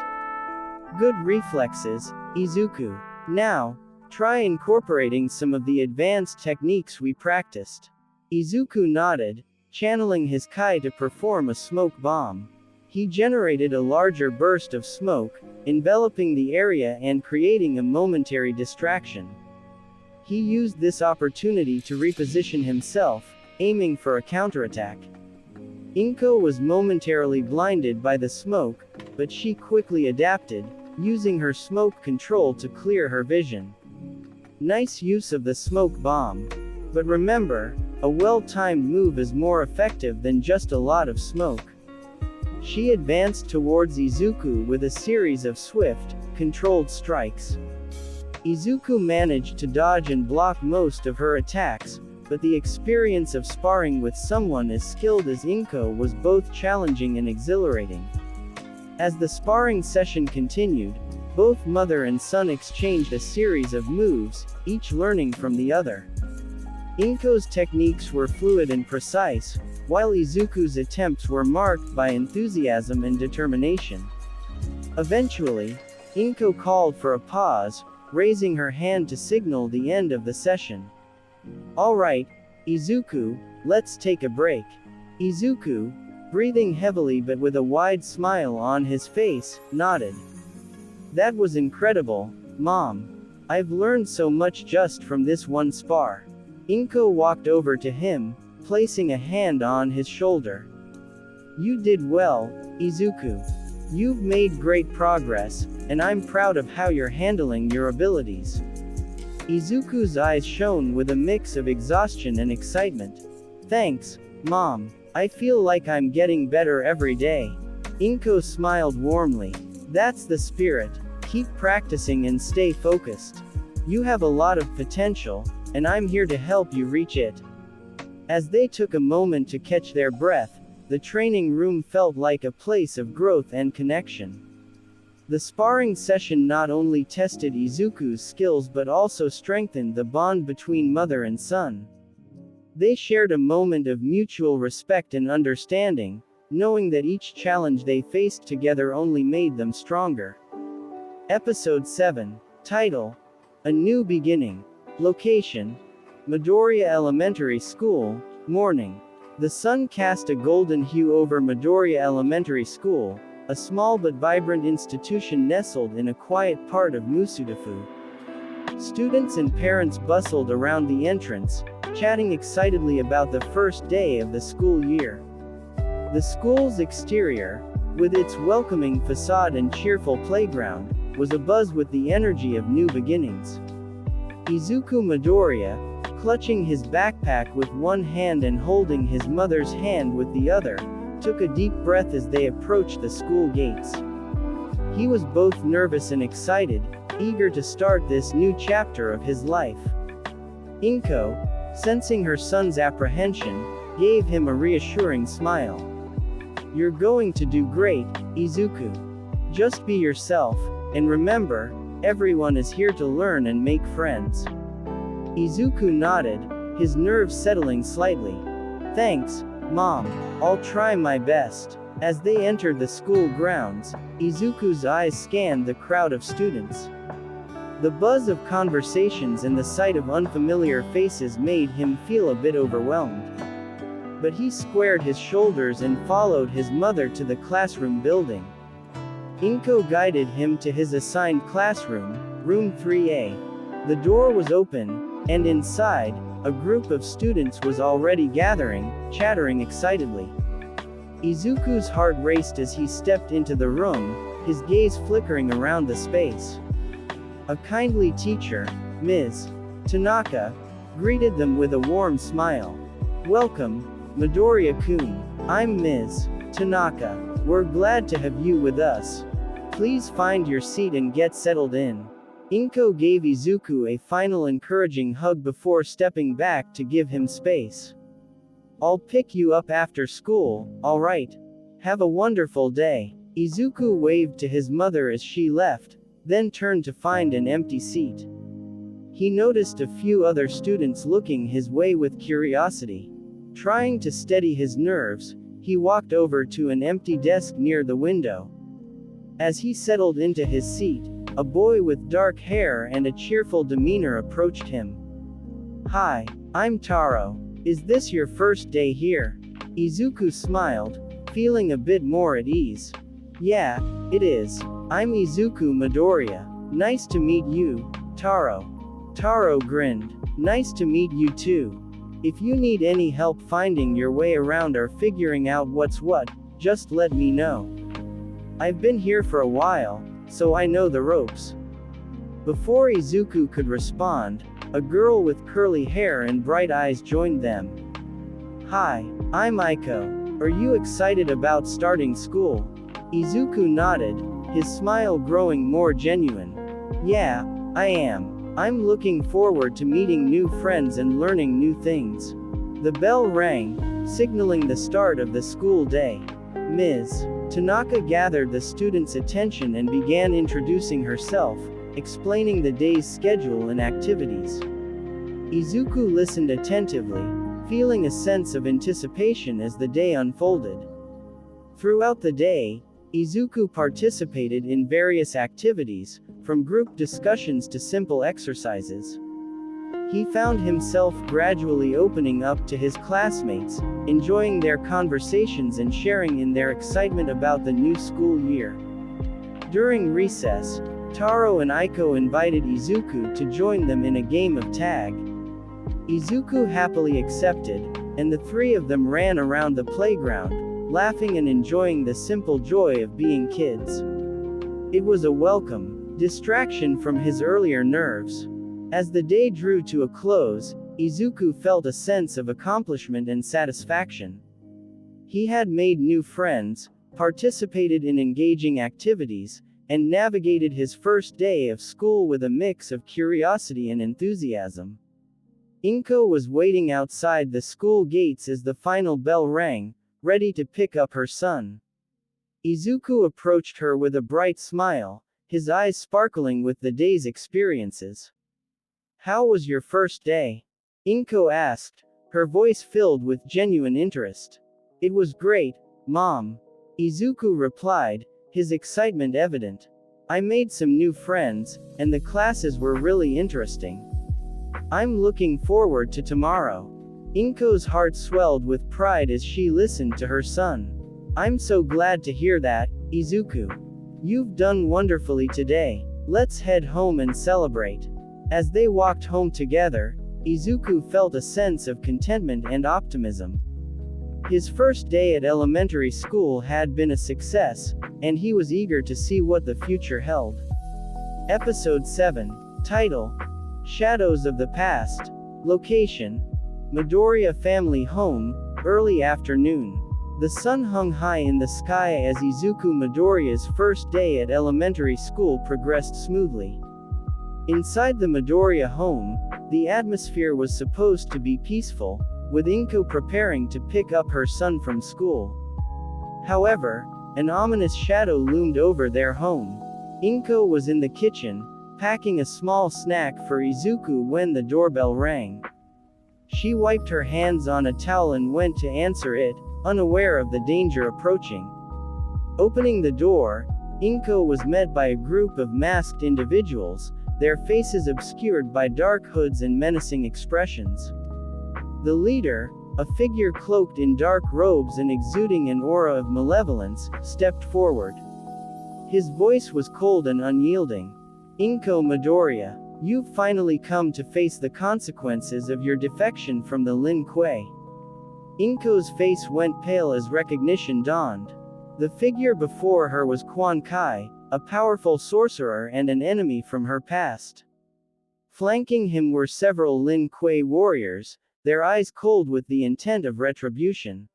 Good reflexes, Izuku. Now, try incorporating some of the advanced techniques we practiced. Izuku nodded, channeling his Kai to perform a smoke bomb. He generated a larger burst of smoke, enveloping the area and creating a momentary distraction. He used this opportunity to reposition himself, aiming for a counterattack. Inko was momentarily blinded by the smoke, but she quickly adapted, using her smoke control to clear her vision. Nice use of the smoke bomb. But remember, a well-timed move is more effective than just a lot of smoke. She advanced towards Izuku with a series of swift, controlled strikes. Izuku managed to dodge and block most of her attacks, but the experience of sparring with someone as skilled as Inko was both challenging and exhilarating. As the sparring session continued, both mother and son exchanged a series of moves, each learning from the other. Inko's techniques were fluid and precise, while Izuku's attempts were marked by enthusiasm and determination. Eventually, Inko called for a pause, raising her hand to signal the end of the session. "All right, Izuku, let's take a break." Izuku, breathing heavily but with a wide smile on his face, nodded. "That was incredible, Mom. I've learned so much just from this one spar." Inko walked over to him, placing a hand on his shoulder. "You did well, Izuku. You've made great progress, and I'm proud of how you're handling your abilities." Izuku's eyes shone with a mix of exhaustion and excitement. "Thanks, Mom. I feel like I'm getting better every day." Inko smiled warmly. "That's the spirit. Keep practicing and stay focused. You have a lot of potential, and I'm here to help you reach it." As they took a moment to catch their breath, the training room felt like a place of growth and connection. The sparring session not only tested Izuku's skills but also strengthened the bond between mother and son. They shared a moment of mutual respect and understanding, knowing that each challenge they faced together only made them stronger. Episode 7. Title: A New Beginning. Location: Midoriya Elementary School. Morning. The sun cast a golden hue over Midoriya Elementary School, a small but vibrant institution nestled in a quiet part of Musudafu. Students and parents bustled around the entrance, chatting excitedly about the first day of the school year. The school's exterior, with its welcoming facade and cheerful playground, was abuzz with the energy of new beginnings. Izuku Midoriya, clutching his backpack with one hand and holding his mother's hand with the other, took a deep breath as they approached the school gates. He was both nervous and excited, eager to start this new chapter of his life. Inko, sensing her son's apprehension, gave him a reassuring smile. "You're going to do great, Izuku. Just be yourself, and remember, everyone is here to learn and make friends." Izuku nodded, his nerves settling slightly. "Thanks, Mom. I'll try my best." As they entered the school grounds, Izuku's eyes scanned the crowd of students. The buzz of conversations and the sight of unfamiliar faces made him feel a bit overwhelmed. But he squared his shoulders and followed his mother to the classroom building. Inko guided him to his assigned classroom, room 3A. The door was open, and inside, a group of students was already gathering, chattering excitedly. Izuku's heart raced as he stepped into the room, his gaze flickering around the space. A kindly teacher, Ms. Tanaka, greeted them with a warm smile. "Welcome, Midoriya-kun. I'm Ms. Tanaka. We're glad to have you with us. Please find your seat and get settled in." Inko gave Izuku a final encouraging hug before stepping back to give him space. "I'll pick you up after school, alright? Have a wonderful day. Izuku waved to his mother as she left, then turned to find an empty seat. He noticed a few other students looking his way with curiosity. Trying to steady his nerves, he walked over to an empty desk near the window. As he settled into his seat, a boy with dark hair and a cheerful demeanor approached him. "Hi, I'm Taro. Is this your first day here?" Izuku smiled, feeling a bit more at ease. "Yeah, it is. I'm Izuku Midoriya. Nice to meet you, Taro." Taro grinned. "Nice to meet you too. If you need any help finding your way around or figuring out what's what, just let me know. I've been here for a while, so I know the ropes." Before Izuku could respond, a girl with curly hair and bright eyes joined them. "Hi, I'm Aiko. Are you excited about starting school?" Izuku nodded, his smile growing more genuine. "Yeah, I am. I'm looking forward to meeting new friends and learning new things." The bell rang, signaling the start of the school day. Ms. Tanaka gathered the students' attention and began introducing herself, explaining the day's schedule and activities. Izuku listened attentively, feeling a sense of anticipation as the day unfolded. Throughout the day, Izuku participated in various activities, from group discussions to simple exercises. He found himself gradually opening up to his classmates, enjoying their conversations and sharing in their excitement about the new school year. During recess, Taro and Aiko invited Izuku to join them in a game of tag. Izuku happily accepted, and the three of them ran around the playground, laughing and enjoying the simple joy of being kids. It was a welcome distraction from his earlier nerves. As the day drew to a close, Izuku felt a sense of accomplishment and satisfaction. He had made new friends, participated in engaging activities, and navigated his first day of school with a mix of curiosity and enthusiasm. Inko was waiting outside the school gates as the final bell rang, ready to pick up her son. Izuku approached her with a bright smile, his eyes sparkling with the day's experiences. "How was your first day?" Inko asked, her voice filled with genuine interest. "It was great, Mom," Izuku replied, his excitement evident. "I made some new friends, and the classes were really interesting. I'm looking forward to tomorrow." Inko's heart swelled with pride as she listened to her son. "I'm so glad to hear that, Izuku. You've done wonderfully today. Let's head home and celebrate." As they walked home together, Izuku felt a sense of contentment and optimism. His first day at elementary school had been a success, and he was eager to see what the future held. Episode 7. Title: Shadows of the Past. Location: Midoriya family home, early afternoon. The sun hung high in the sky as Izuku Midoriya's first day at elementary school progressed smoothly. Inside the Midoriya home, the atmosphere was supposed to be peaceful, with Inko preparing to pick up her son from school. However, an ominous shadow loomed over their home. Inko was in the kitchen, packing a small snack for Izuku when the doorbell rang. She wiped her hands on a towel and went to answer it, unaware of the danger approaching. Opening the door, Inko was met by a group of masked individuals, their faces obscured by dark hoods and menacing expressions. The leader, a figure cloaked in dark robes and exuding an aura of malevolence, stepped forward. His voice was cold and unyielding. "Inko Midoriya, you've finally come to face the consequences of your defection from the Lin Kuei." Inko's face went pale as recognition dawned. The figure before her was Quan Kai, a powerful sorcerer and an enemy from her past. Flanking him were several Lin Kuei warriors, their eyes cold with the intent of retribution.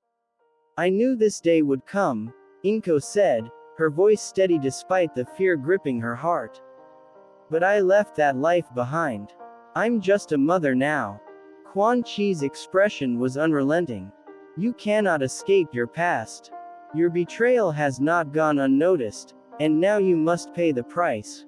"I knew this day would come," Inko said, her voice steady despite the fear gripping her heart. "But I left that life behind. I'm just a mother now." Quan Chi's expression was unrelenting. "You cannot escape your past. Your betrayal has not gone unnoticed, and now you must pay the price.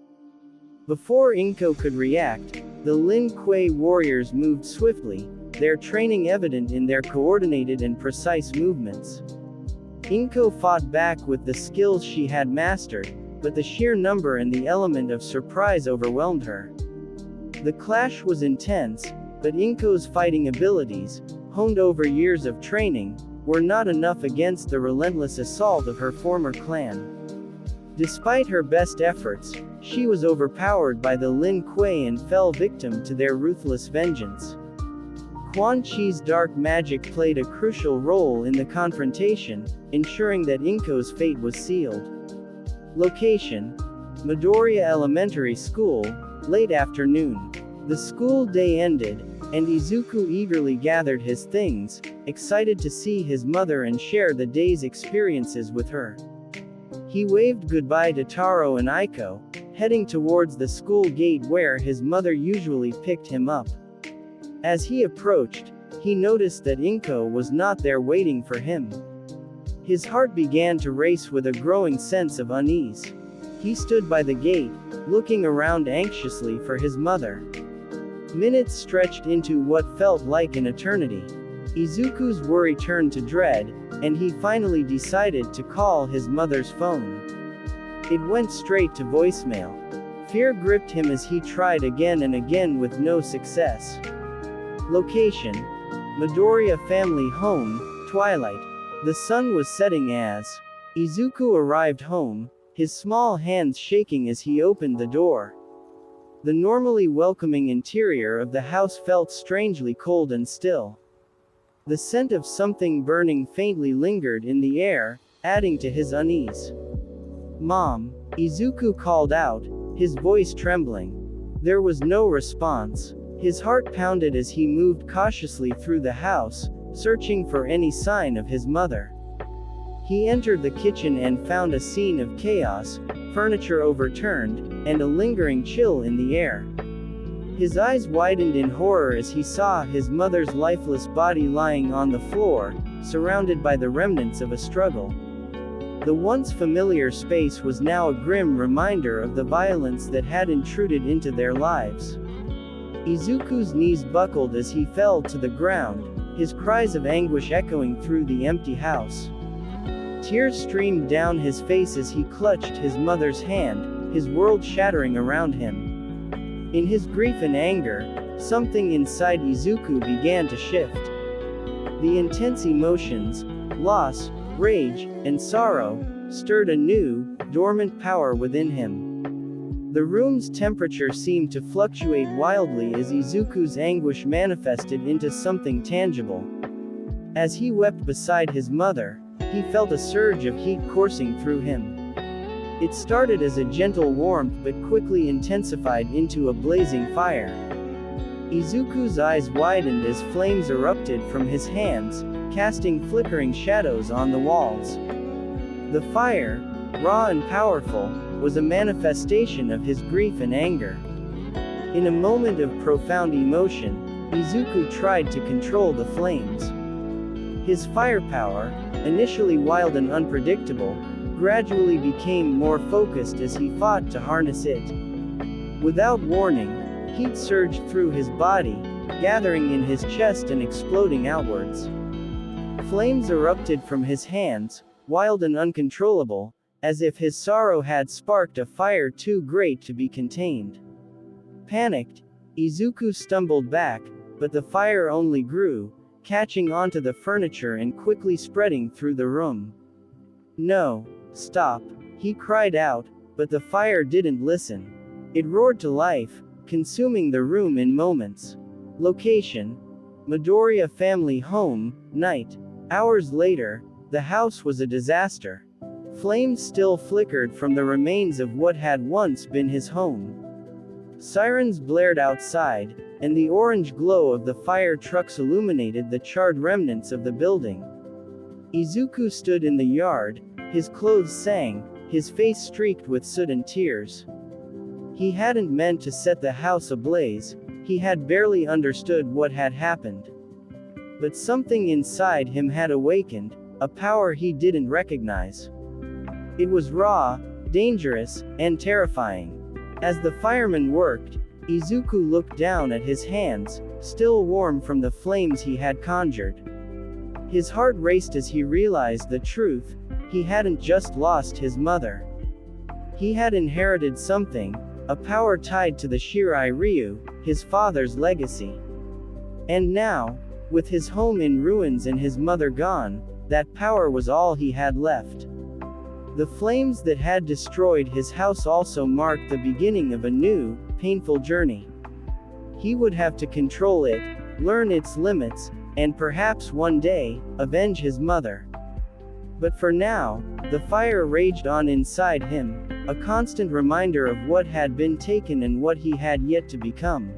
Before Inko could react, the Lin Kuei warriors moved swiftly, their training evident in their coordinated and precise movements. Inko fought back with the skills she had mastered, but the sheer number and the element of surprise overwhelmed her. The clash was intense, but Inko's fighting abilities, honed over years of training, were not enough against the relentless assault of her former clan. Despite her best efforts, she was overpowered by the Lin Kuei and fell victim to their ruthless vengeance. Quan Chi's dark magic played a crucial role in the confrontation, ensuring that Inko's fate was sealed. Location: Midoriya Elementary School, late afternoon. The school day ended, and Izuku eagerly gathered his things, excited to see his mother and share the day's experiences with her. He waved goodbye to Taro and Aiko, heading towards the school gate where his mother usually picked him up. As he approached, he noticed that Inko was not there waiting for him. His heart began to race with a growing sense of unease. He stood by the gate, looking around anxiously for his mother. Minutes stretched into what felt like an eternity. Izuku's worry turned to dread, and he finally decided to call his mother's phone. It went straight to voicemail. Fear gripped him as he tried again and again with no success. Location: Midoriya family home, twilight. The sun was setting as Izuku arrived home, his small hands shaking as he opened the door. The normally welcoming interior of the house felt strangely cold and still. The scent of something burning faintly lingered in the air, adding to his unease. "Mom," Izuku called out, his voice trembling. There was no response. His heart pounded as he moved cautiously through the house, searching for any sign of his mother. He entered the kitchen and found a scene of chaos, furniture overturned, and a lingering chill in the air. His eyes widened in horror as he saw his mother's lifeless body lying on the floor, surrounded by the remnants of a struggle. The once familiar space was now a grim reminder of the violence that had intruded into their lives. Izuku's knees buckled as he fell to the ground, his cries of anguish echoing through the empty house. Tears streamed down his face as he clutched his mother's hand, his world shattering around him. In his grief and anger, something inside Izuku began to shift. The intense emotions, loss, rage, and sorrow, stirred a new, dormant power within him. The room's temperature seemed to fluctuate wildly as Izuku's anguish manifested into something tangible. As he wept beside his mother, he felt a surge of heat coursing through him. It started as a gentle warmth but quickly intensified into a blazing fire. Izuku's eyes widened as flames erupted from his hands, casting flickering shadows on the walls. The fire, raw and powerful, was a manifestation of his grief and anger. In a moment of profound emotion, Izuku tried to control the flames. His firepower, initially wild and unpredictable, gradually became more focused as he fought to harness it. Without warning, heat surged through his body, gathering in his chest and exploding outwards. Flames erupted from his hands, wild and uncontrollable, as if his sorrow had sparked a fire too great to be contained. Panicked, Izuku stumbled back, but the fire only grew, catching onto the furniture and quickly spreading through the room. "No, stop," he cried out, but the fire didn't listen. It roared to life, consuming the room in moments. Location: Midoriya family home, night. Hours later, the house was a disaster. Flames still flickered from the remains of what had once been his home. Sirens blared outside, and the orange glow of the fire trucks illuminated the charred remnants of the building. Izuku stood in the yard, his clothes sang, his face streaked with soot and tears. He hadn't meant to set the house ablaze, he had barely understood what had happened. But something inside him had awakened, a power he didn't recognize. It was raw, dangerous, and terrifying. As the fireman worked, Izuku looked down at his hands, still warm from the flames he had conjured. His heart raced as he realized the truth: he hadn't just lost his mother. He had inherited something, a power tied to the Shirai Ryu, his father's legacy. And now, with his home in ruins and his mother gone, that power was all he had left. The flames that had destroyed his house also marked the beginning of a new, painful journey. He would have to control it, learn its limits, and perhaps one day, avenge his mother. But for now, the fire raged on inside him, a constant reminder of what had been taken and what he had yet to become.